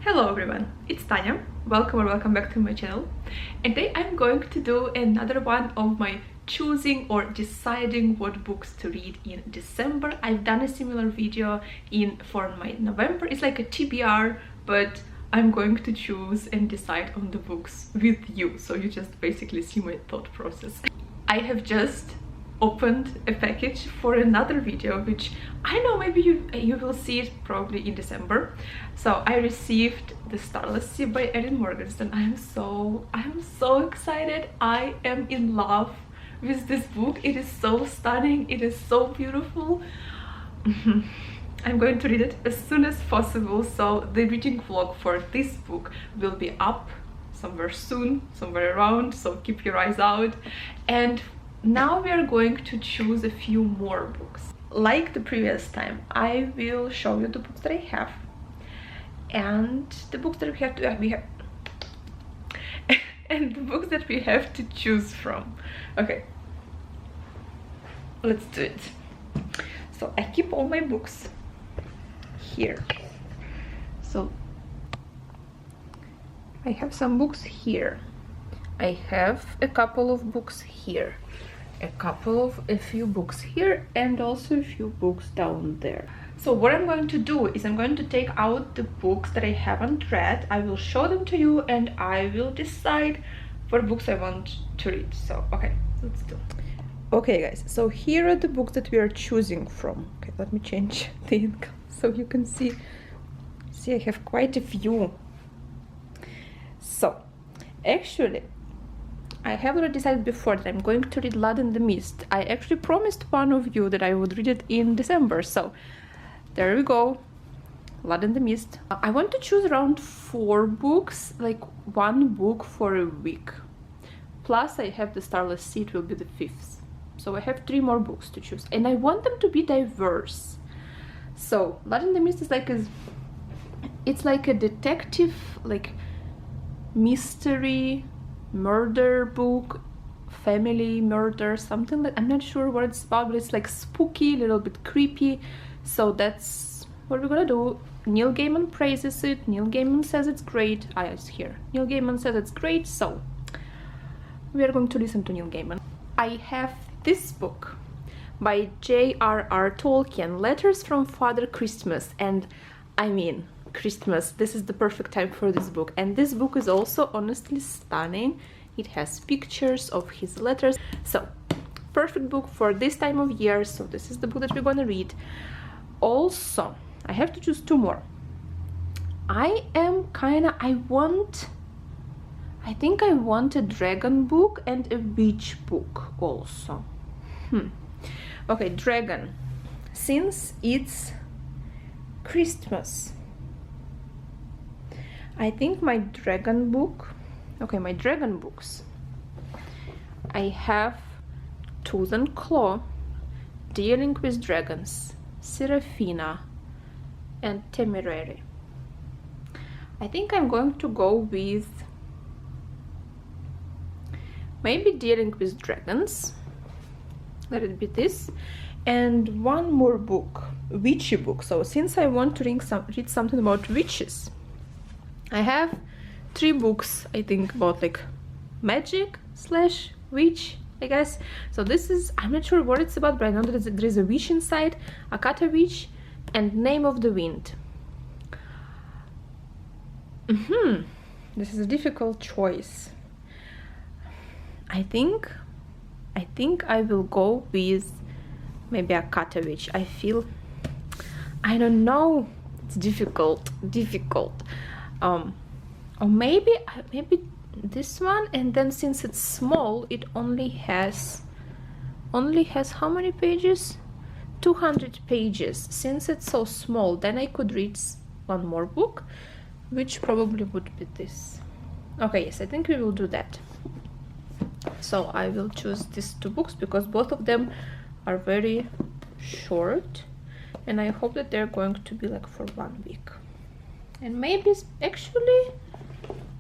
Hello everyone, it's Tanya. Welcome or welcome back to my channel. And today I'm going to do another one of my choosing or deciding what books to read in December. I've done a similar video for my November. It's like a TBR, but I'm going to choose and decide on the books with you. So you just basically see my thought process. I have just opened a package for another video, which I know maybe you will see it probably in December. So I received The Starless Sea by Erin Morgenstern. I am so excited. I am in love with this book. It is so stunning, it is so beautiful. I'm going to read it as soon as possible, so the reading vlog for this book will be up somewhere soon, somewhere around, so keep your eyes out. And now we are going to choose a few more books. Like the previous time, I will show you the books that I have and the books that and the books that we have to choose from. Okay, let's do it. So I keep all my books here. So I have some books here. I have a couple of books here. A few books here, and also a few books down there. So what I'm going to do is I'm going to take out the books that I haven't read. I will show them to you and I will decide what books I want to read. So okay, let's do it. Okay guys, so here are the books that we are choosing from. Okay, let me change the income so you can see I have quite a few. So actually I have already decided before that I'm going to read Blood in the Mist. I actually promised one of you that I would read it in December, so there we go. Blood in the Mist. I want to choose around 4 books, like 1 book for a week. Plus I have The Starless Sea, it will be the 5th. So I have 3 more books to choose, and I want them to be diverse. So Blood in the Mist is it's like a detective, like mystery murder book, family murder, something like, I'm not sure what it's about, but it's like spooky, a little bit creepy. So that's what we're gonna do. Neil Gaiman praises it. Neil Gaiman says it's great. It's here. Neil Gaiman says it's great, so we are going to listen to Neil Gaiman. I have this book by J.R.R. Tolkien, Letters from Father Christmas, and I mean, Christmas, this is the perfect time for this book. And this book is also honestly stunning. It has pictures of his letters, so perfect book for this time of year. So this is the book that we're gonna read. Also I have to choose 2 more. I think I want a dragon book and a witch book also. Okay, dragon, since it's Christmas, I think my dragon book, my dragon books, I have Tooth and Claw, Dealing with Dragons, Seraphina, and Temerary. I think I'm going to go with maybe Dealing with Dragons, let it be this, and 1 more book, witchy book. So since I want to read something about witches, I have 3 books, I think, about like magic / witch, I guess. So this is, I'm not sure what it's about, but I know that there is a witch inside, Akata Witch, and Name of the Wind. This is a difficult choice. I think I will go with maybe Akata Witch. I don't know, it's difficult. Or maybe this one, and then since it's small, it only has how many pages? 200 pages. Since it's so small, then I could read 1 more book, which probably would be this. Okay, yes, I think we will do that. So I will choose these 2 books because both of them are very short, and I hope that they're going to be like for 1 week. And maybe actually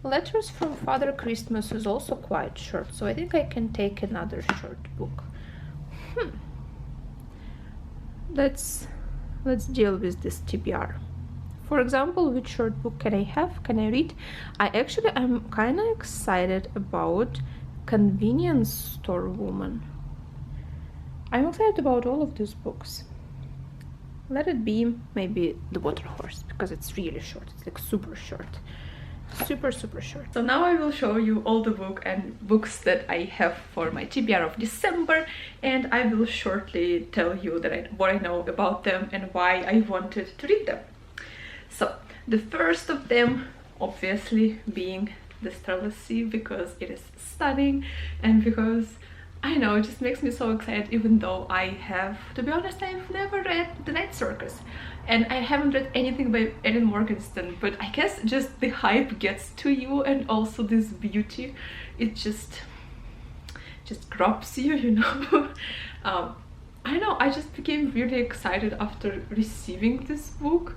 Letters from Father Christmas is also quite short, so I think I can take another short book. Let's deal with this TBR For example, which short book can I have? Can I read? I'm kind of excited about Convenience Store Woman. I'm excited about all of these books. Let it be maybe The Water Horse, because it's really short. It's like super short. Super short. So now I will show you all the books that I have for my TBR of December, and I will shortly tell you what I know about them and why I wanted to read them. So the first of them obviously being The Starless Sea, because it is stunning and because I know it just makes me so excited, even though to be honest, I've never read The Night Circus and I haven't read anything by Erin Morgenstern, but I guess just the hype gets to you, and also this beauty, it just grabs you, you know. I know, I just became really excited after receiving this book,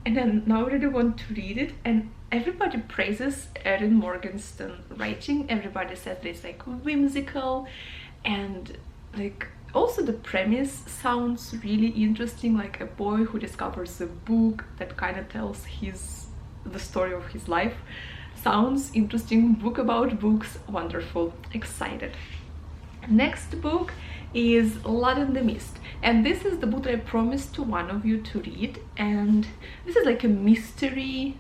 and then now I really want to read it. And everybody praises Erin Morgenstern writing. Everybody says it's like whimsical, and like also the premise sounds really interesting, like a boy who discovers a book that kind of tells the story of his life. Sounds interesting. Book about books. Wonderful. Excited. Next book is Blood in the Mist, and this is the book that I promised to one of you to read, and this is like a mystery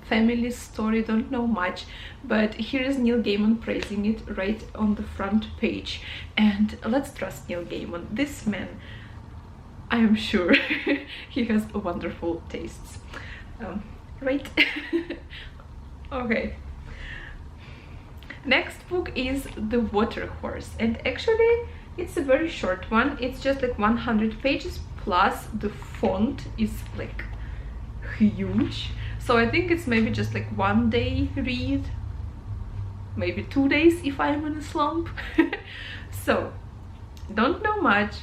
family story. Don't know much, but here is Neil Gaiman praising it right on the front page, and let's trust Neil Gaiman. This man, I am sure he has wonderful tastes, right? Okay, next book is The Water Horse, and actually it's a very short one. It's just like 100 pages, plus the font is like huge, so I think it's maybe just like one day read, maybe 2 days if I'm in a slump. So don't know much,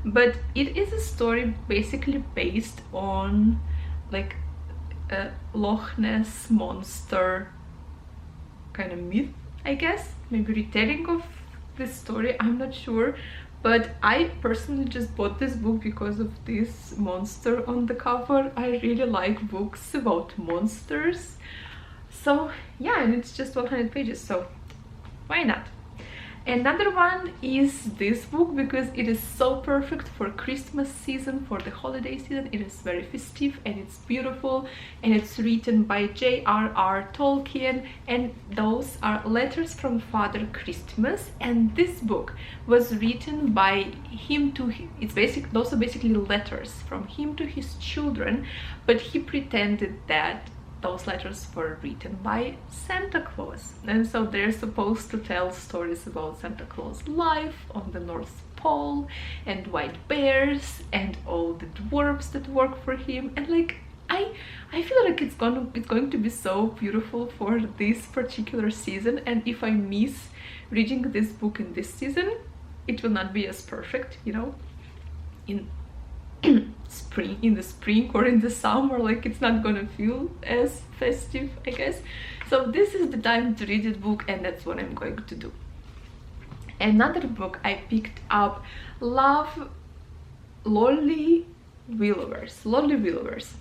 but it is a story basically based on like a Loch Ness monster kind of myth, I guess, maybe retelling of this story, I'm not sure. But I personally just bought this book because of this monster on the cover. I really like books about monsters. So yeah, and it's just 100 pages, so why not? Another one is this book because it is so perfect for Christmas season, for the holiday season. It is very festive and it's beautiful, and it's written by J.R.R. Tolkien, and those are Letters from Father Christmas. And this book was written by him to those are basically letters from him to his children, but he pretended that those letters were written by Santa Claus, and so they're supposed to tell stories about Santa Claus' life on the North Pole, and white bears, and all the dwarves that work for him. And like I feel like it's going to be so beautiful for this particular season, and if I miss reading this book in this season, it will not be as perfect, you know, in the spring or in the summer. Like, it's not gonna feel as festive, I guess. So this is the time to read this book, and that's what I'm going to do. Another book I picked up, Lovely Will-O-Wisps.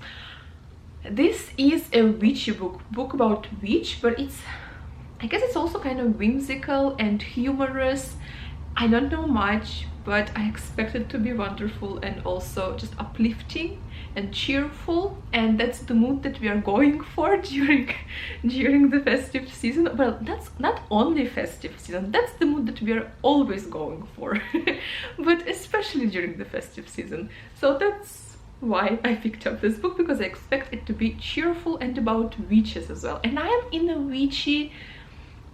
This is a witchy book about witch, but I guess it's also kind of whimsical and humorous. I don't know much, but I expect it to be wonderful and also just uplifting and cheerful, and that's the mood that we are going for during the festive season. Well, that's not only festive season, that's the mood that we are always going for, but especially during the festive season. So that's why I picked up this book, because I expect it to be cheerful and about witches as well, and I am in a witchy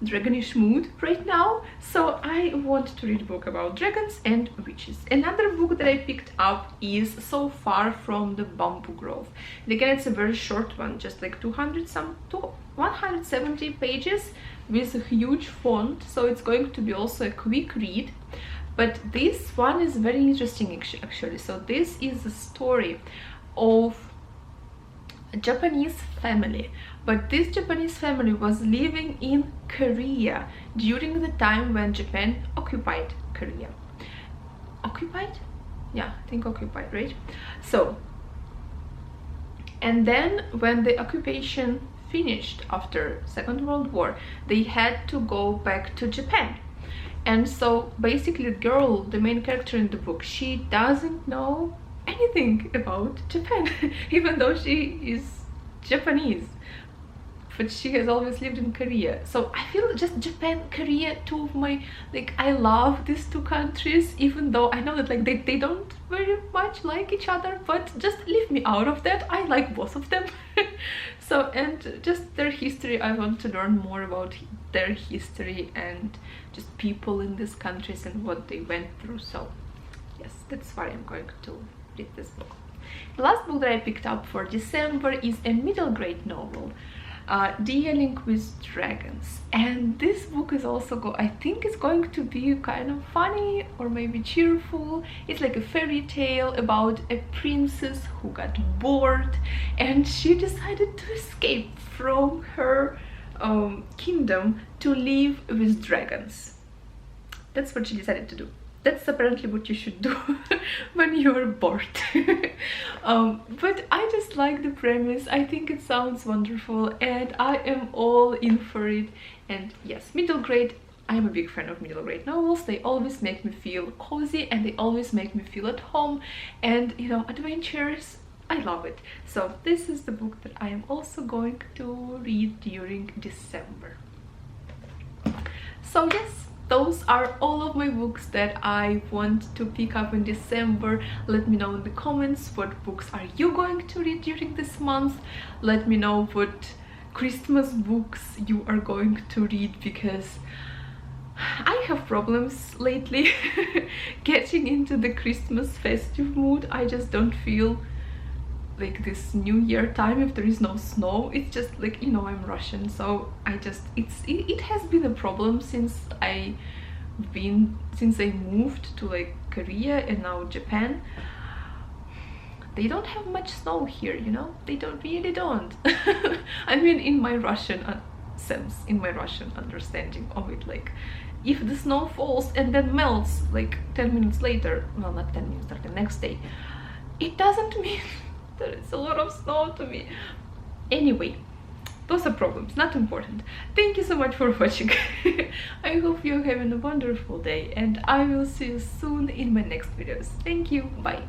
dragonish mood right now, so I want to read a book about dragons and witches. Another book that I picked up is So Far from the Bamboo Grove, and again it's a very short one, just like 170 pages with a huge font, so it's going to be also a quick read. But this one is very interesting actually. So this is a story of a Japanese family, but this Japanese family was living in Korea during the time when Japan occupied Korea. Occupied? Yeah, I think occupied, right? So, and then when the occupation finished after Second World War, they had to go back to Japan. And so basically the girl, the main character in the book, she doesn't know anything about Japan, even though she is Japanese, but she has always lived in Korea. So I feel just Japan, Korea, two of my, like, I love these two countries, even though I know that like they don't very much like each other, but just leave me out of that. I like both of them. So, and just their history, I want to learn more about their history and just people in these countries and what they went through. So yes, that's why I'm going to read this book. The last book that I picked up for December is a middle grade novel, Dealing with Dragons, and this book is also I think it's going to be kind of funny or maybe cheerful. It's like a fairy tale about a princess who got bored and she decided to escape from her kingdom to live with dragons. That's what she decided to do. That's apparently what you should do when you're bored. But I just like the premise. I think it sounds wonderful and I am all in for it. And yes, middle grade, I'm a big fan of middle grade novels. They always make me feel cozy and they always make me feel at home, and you know, adventures, I love it. So this is the book that I am also going to read during December. So yes, those are all of my books that I want to pick up in December. Let me know in the comments what books are you going to read during this month. Let me know what Christmas books you are going to read, because I have problems lately getting into the Christmas festive mood. I just don't feel like this New Year time if there is no snow. It's just like, you know, I'm Russian, so I just it has been a problem since I moved to like Korea and now Japan. They don't have much snow here, you know, they really don't. I mean, in my Russian sense, in my Russian understanding of it, like if the snow falls and then melts like 10 minutes later, well, not 10 minutes, like the next day, it doesn't mean it's a lot of snow to me. Anyway, those are problems, not important. Thank you so much for watching. I hope you're having a wonderful day and I will see you soon in my next videos. Thank you, bye.